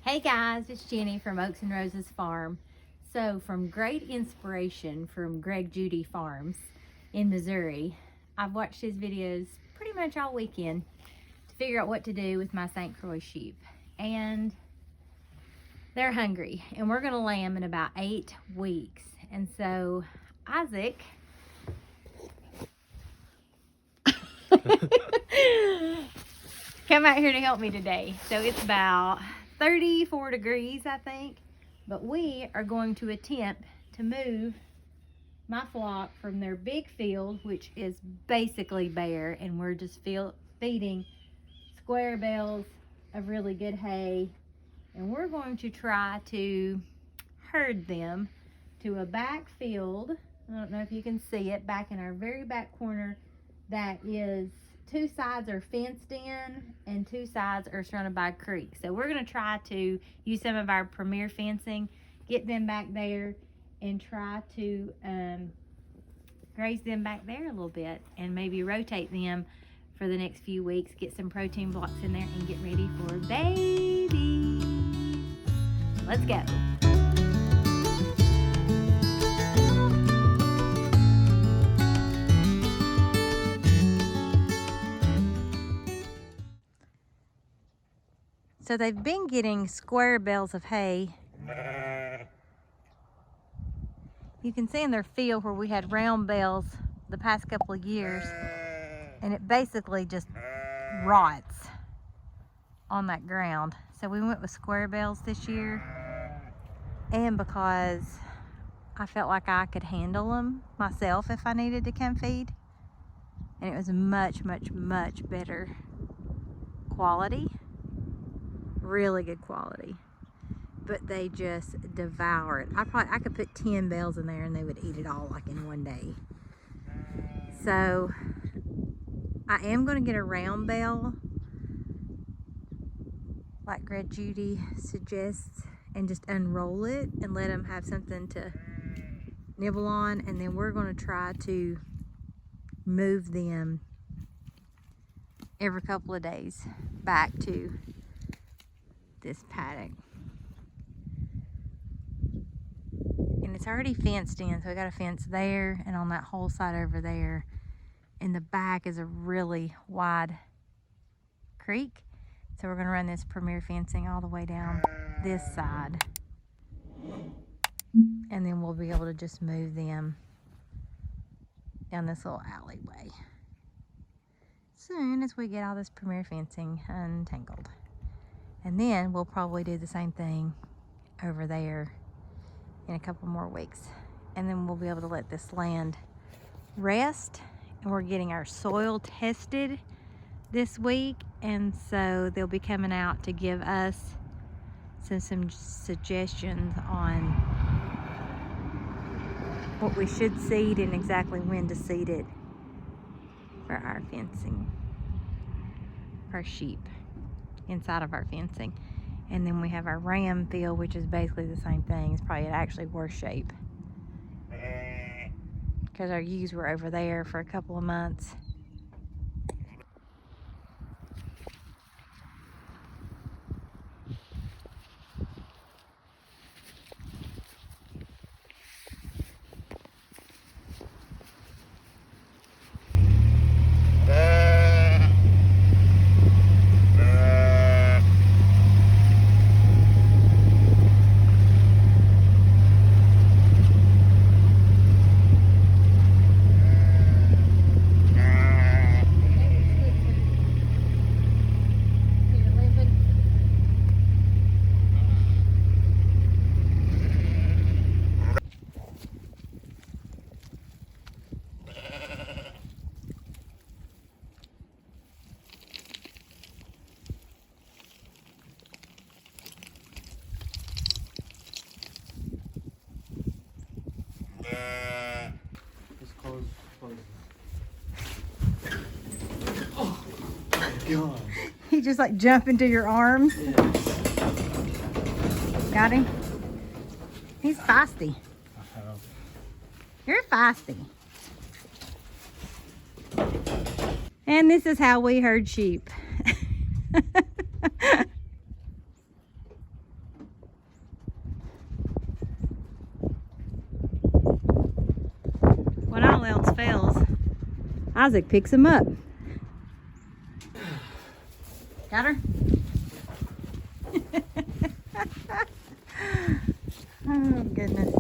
Hey guys, it's Jenny from Oaks and Roses Farm. So from great inspiration from Greg Judy Farms in Missouri, I've watched his videos pretty much all weekend to figure out what to do with my St. Croix sheep. And they're hungry and we're gonna lay them in about 8 weeks. And so Isaac come out here to help me today. So it's about 34 degrees, I think, but we are going to attempt to move my flock from their big field, which is basically bare, and we're just feeding square bales of really good hay, and we're going to try to herd them to a back field. I don't know if you can see it back in our very back corner that is 2 sides are fenced in and 2 sides are surrounded by a creek. So we're going to try to use some of our premier fencing, get them back there, and try to graze them back there a little bit and maybe rotate them for the next few weeks, get some protein blocks in there, and get ready for babies. Let's go. So they've been getting square bales of hay. You can see in their field where we had round bales the past couple of years, and it basically just rots on that ground. So we went with square bales this year, and because I felt like I could handle them myself if I needed to come feed, and it was much better quality. Really good quality, but they just devour it. I could put 10 bales in there and they would eat it all like in one day. So I am going to get a round bale like Greg Judy suggests and just unroll it and let them have something to nibble on, and then we're going to try to move them every couple of days back to this paddock. And it's already fenced in, so we got a fence there and on that whole side over there. In the back is a really wide creek, so we're going to run this premier fencing all the way down this side, and then we'll be able to just move them down this little alleyway soon as we get all this premier fencing untangled. And then we'll probably do the same thing over there in a couple more weeks. And then we'll be able to let this land rest. And we're getting our soil tested this week. And so they'll be coming out to give us some suggestions on what we should seed and exactly when to seed it for our fencing, for our sheep inside of our fencing. And then we have our ram field, which is basically the same thing. It's probably actually worse shape because our ewes were over there for a couple of months. God. He just like jump into your arms. Yeah. Got him? He's feisty. You're feisty. And this is how we herd sheep. else fails, Isaac picks them up. Got her? Oh goodness.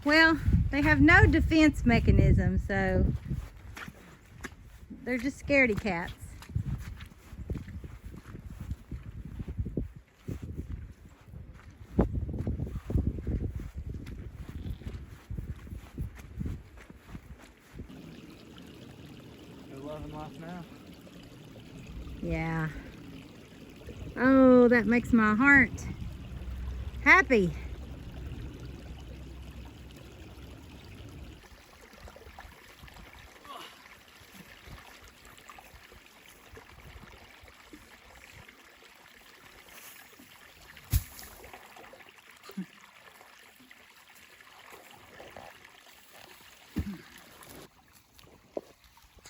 Well, they have no defense mechanism, so they're just scaredy cats. They're loving life now. Yeah. Oh, that makes my heart happy.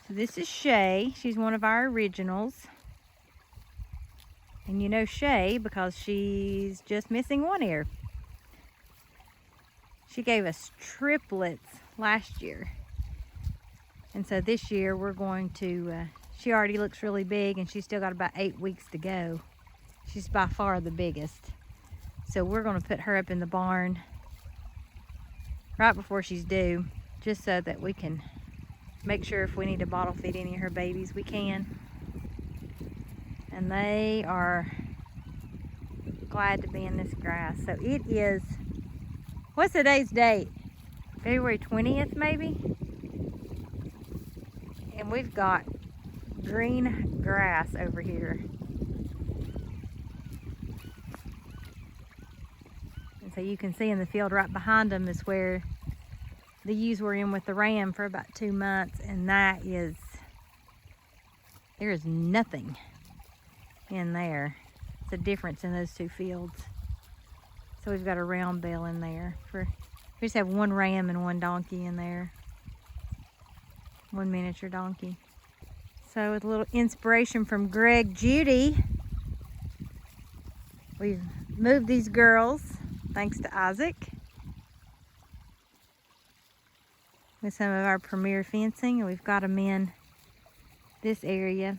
So this is Shay. She's one of our originals. And you know Shay because she's just missing one ear. She gave us triplets last year. And so this year we're going to, she already looks really big and she's still got about 8 weeks to go. She's by far the biggest. So we're going to put her up in the barn right before she's due, just so that we can make sure if we need to bottle feed any of her babies, we can. And they are glad to be in this grass. So it is, what's today's date? February 20th maybe? And we've got green grass over here. And so you can see in the field right behind them is where the ewes were in with the ram for about 2 months, and that is, there is nothing in there. It's a difference in those two fields. So we've got a round bale in there. We just have one ram and one donkey in there. One miniature donkey. So with a little inspiration from Greg Judy, we've moved these girls, thanks to Isaac, with some of our premier fencing, and we've got them in this area.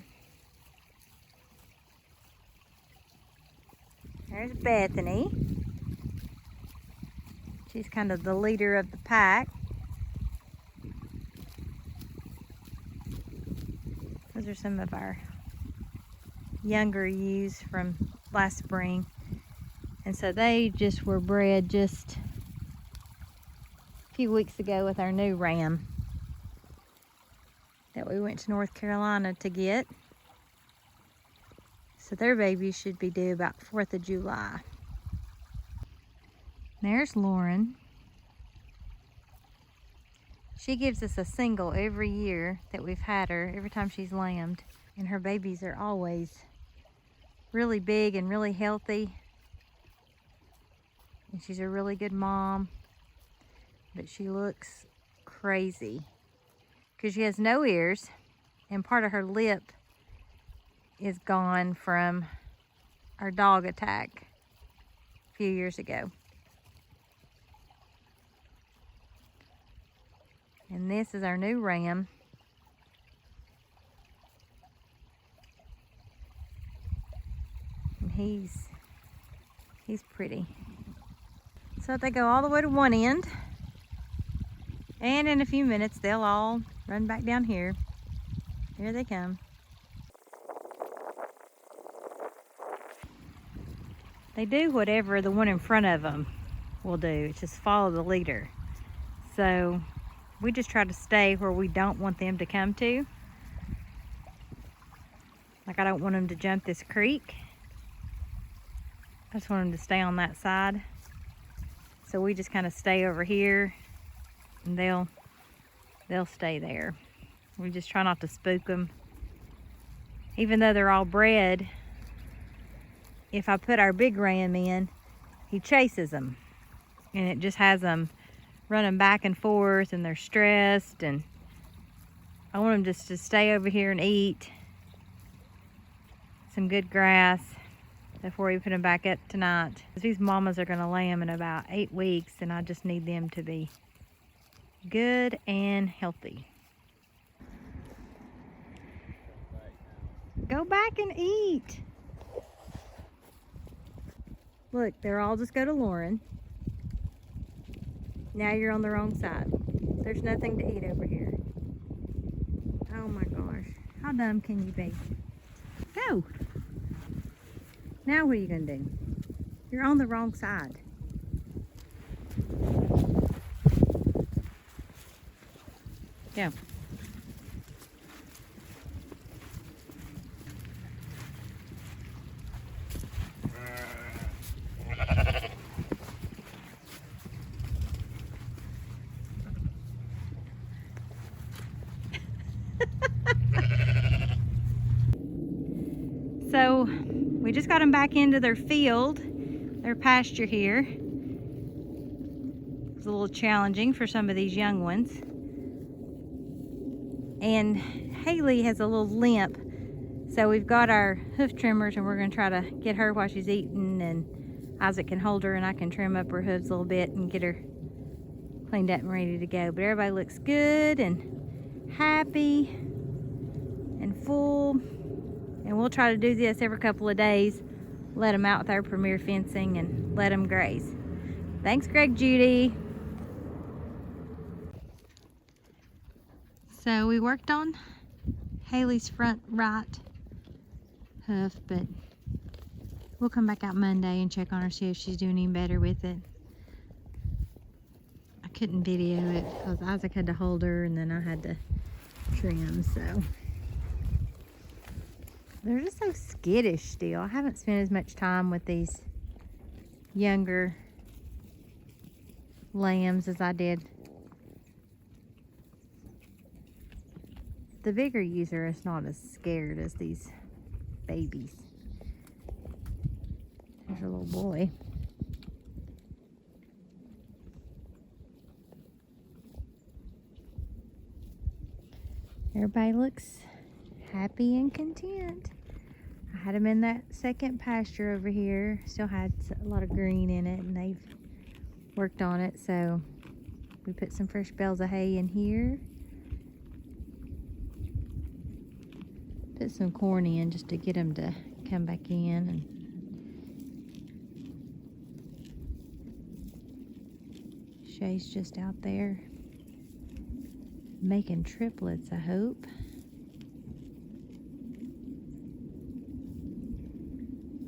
There's Bethany. She's kind of the leader of the pack. Those are some of our younger ewes from last spring. And so they just were bred just a few weeks ago with our new ram that we went to North Carolina to get. So their babies should be due about 4th of July. There's Lauren. She gives us a single every year that we've had her, every time she's lambed. And her babies are always really big and really healthy. And she's a really good mom. But she looks crazy because she has no ears, and part of her lip is gone from our dog attack a few years ago. And this is our new ram. And he's pretty. So they go all the way to one end. And in a few minutes, they'll all run back down here. Here they come. They do whatever the one in front of them will do. It's just follow the leader. So we just try to stay where we don't want them to come to. Like, I don't want them to jump this creek. I just want them to stay on that side. So we just kind of stay over here, and they'll stay there. We just try not to spook them. Even though they're all bred, if I put our big ram in, he chases them, and it just has them running back and forth, and they're stressed. And I want them just to stay over here and eat some good grass before we put them back up tonight. These mamas are going to lamb in about 8 weeks, and I just need them to be good and healthy. Go back and eat. Look, they're all just go to Lauren. Now you're on the wrong side. There's nothing to eat over here. Oh my gosh. How dumb can you be? Go. Now what are you going to do? You're on the wrong side. Go. So we just got them back into their field, their pasture here. It's a little challenging for some of these young ones. And Haley has a little limp, so we've got our hoof trimmers and we're going to try to get her while she's eating, and Isaac can hold her and I can trim up her hooves a little bit and get her cleaned up and ready to go. But everybody looks good and happy and full. And we'll try to do this every couple of days. Let them out with our premier fencing and let them graze. Thanks, Greg Judy. So we worked on Haley's front right hoof, but we'll come back out Monday and check on her, see if she's doing any better with it. I couldn't video it because Isaac had to hold her and then I had to trim, so. They're just so skittish still. I haven't spent as much time with these younger lambs as I did. The bigger user is not as scared as these babies. There's a little boy. Everybody looks happy and content. I had them in that second pasture over here. Still had a lot of green in it, and they've worked on it. So we put some fresh bales of hay in here. Put some corn in just to get them to come back in. And Shay's just out there making triplets, I hope.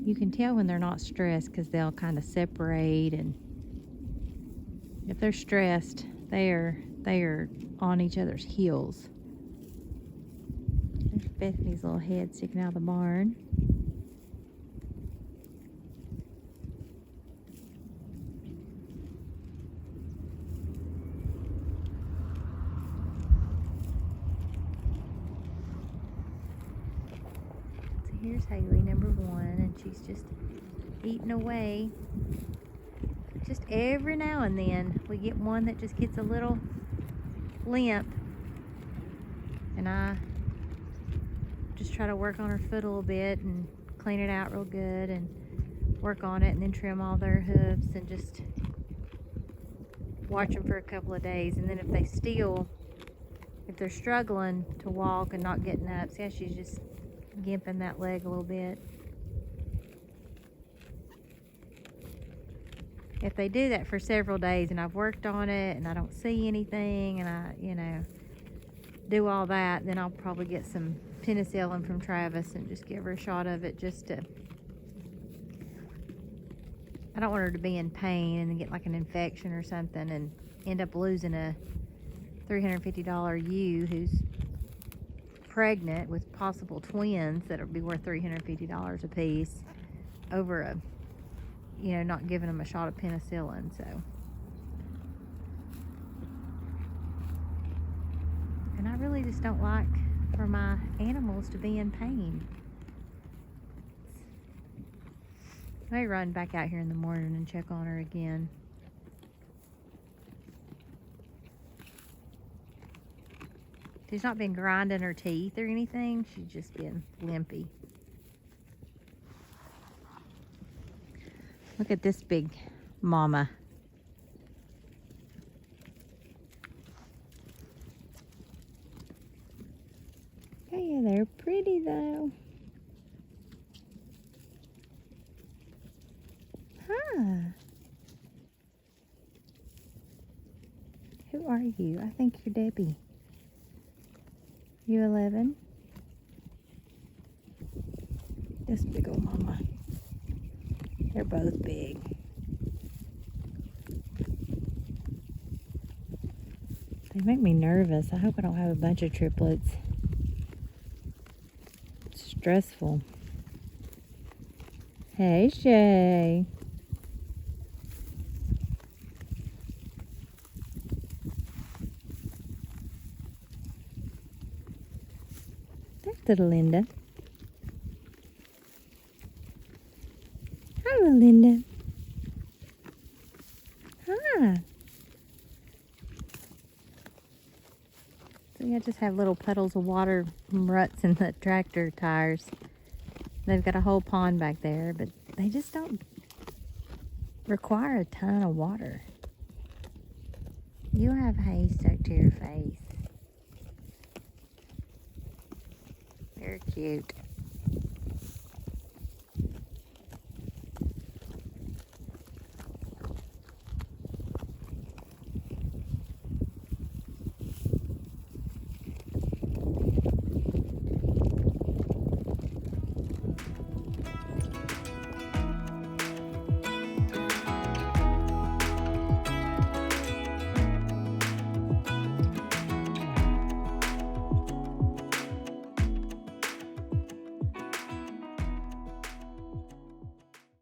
You can tell when they're not stressed because they'll kind of separate, and if they're stressed, they are on each other's heels. There's Bethany's little head sticking out of the barn. So here's Haley, number 1, and she's just eating away. Just every now and then we get one that just gets a little limp, and I just try to work on her foot a little bit and clean it out real good and work on it, and then trim all their hooves and just watch them for a couple of days. And then if they're struggling to walk and not getting up, see how she's just gimping that leg a little bit. If they do that for several days and I've worked on it and I don't see anything and I, do all that, then I'll probably get some penicillin from Travis and just give her a shot of it just to, I don't want her to be in pain and then get like an infection or something and end up losing a $350 ewe who's pregnant with possible twins that'll be worth $350 a piece over a, not giving them a shot of penicillin. So, and I really just don't like for my animals to be in pain. I may run back out here in the morning and check on her again. She's not been grinding her teeth or anything. She's just been limpy. Look at this big mama. pretty though. Huh. Who are you? I think you're Debbie. You 11? This big old mama. They're both big. They make me nervous. I hope I don't have a bunch of triplets. It's stressful. Hey, Shay. There's little Linda. Hello, Linda. Hi. See, I just have little puddles of water from ruts in the tractor tires. They've got a whole pond back there, but they just don't require a ton of water. You have hay stuck to your face. They're cute.